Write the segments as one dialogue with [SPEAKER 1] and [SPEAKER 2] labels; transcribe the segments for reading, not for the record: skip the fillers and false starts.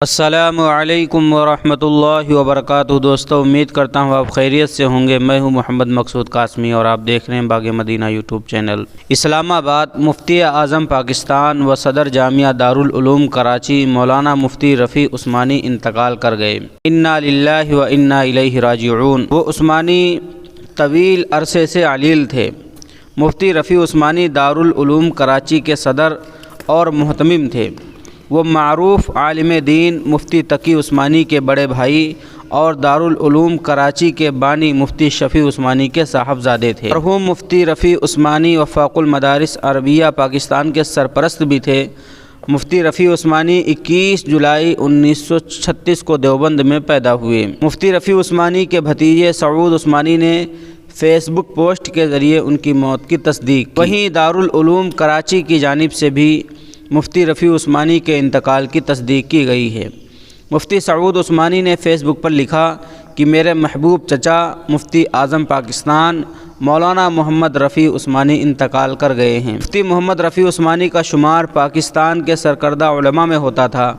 [SPEAKER 1] السلام علیکم ورحمۃ اللہ وبرکاتہ۔ دوستو، امید کرتا ہوں آپ خیریت سے ہوں گے۔ میں ہوں محمد مقصود قاسمی اور آپ دیکھ رہے ہیں باغ مدینہ یوٹیوب چینل۔ اسلام آباد مفتی اعظم پاکستان و صدر جامعہ دارالعلوم کراچی مولانا مفتی رفیع عثمانی انتقال کر گئے۔ انا للہ و انا الیہ راجعون۔ وہ عثمانی طویل عرصے سے علیل تھے۔ مفتی رفیع عثمانی دارالعلوم کراچی کے صدر اور محتمم تھے۔ وہ معروف عالم دین مفتی تقی عثمانی کے بڑے بھائی اور دارالعلوم کراچی کے بانی مفتی شفیع عثمانی کے صاحبزادے تھے۔ مرحوم مفتی رفیع عثمانی وفاق المدارس عربیہ پاکستان کے سرپرست بھی تھے۔ مفتی رفیع عثمانی 21 جولائی 1936 کو دیوبند میں پیدا ہوئے۔ مفتی رفیع عثمانی کے بھتیجے سعود عثمانی نے فیس بک پوسٹ کے ذریعے ان کی موت کی تصدیق کی۔ وہیں دارالعلوم کراچی کی جانب سے بھی مفتی رفیع عثمانی کے انتقال کی تصدیق کی گئی ہے۔ مفتی سعود عثمانی نے فیس بک پر لکھا کہ میرے محبوب چچا مفتی اعظم پاکستان مولانا محمد رفیع عثمانی انتقال کر گئے ہیں۔ مفتی محمد رفیع عثمانی کا شمار پاکستان کے سرکردہ علماء میں ہوتا تھا۔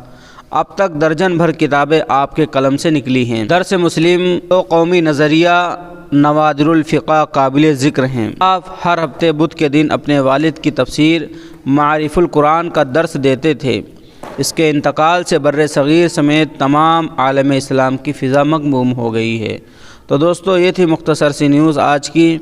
[SPEAKER 1] اب تک درجن بھر کتابیں آپ کے قلم سے نکلی ہیں۔ درس مسلم و قومی نظریہ نوادر الفقہ قابل ذکر ہیں۔ آپ ہر ہفتے بدھ کے دن اپنے والد کی تفسیر معارف القرآن کا درس دیتے تھے۔ اس کے انتقال سے بر صغیر سمیت تمام عالم اسلام کی فضا مغموم ہو گئی ہے۔ تو دوستو، یہ تھی مختصر سی نیوز آج کی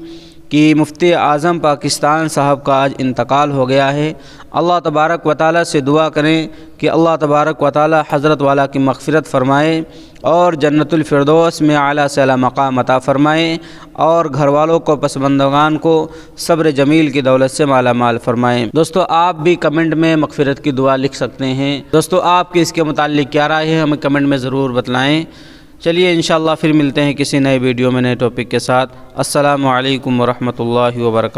[SPEAKER 1] کہ مفتی اعظم پاکستان صاحب کا آج انتقال ہو گیا ہے۔ اللہ تبارک و تعالیٰ سے دعا کریں کہ اللہ تبارک و تعالیٰ حضرت والا کی مغفرت فرمائے اور جنت الفردوس میں اعلیٰ سے اعلیٰ مقام عطا فرمائیں اور گھر والوں کو پسماندگان کو صبر جمیل کی دولت سے مالا مال فرمائیں۔ دوستو، آپ بھی کمنٹ میں مغفرت کی دعا لکھ سکتے ہیں۔ دوستو، آپ کی اس کے متعلق کیا رائے ہے ہمیں کمنٹ میں ضرور بتلائیں۔ چلیے انشاءاللہ پھر ملتے ہیں کسی نئے ویڈیو میں نئے ٹاپک کے ساتھ۔ السلام علیکم ورحمۃ اللہ وبرکاتہ۔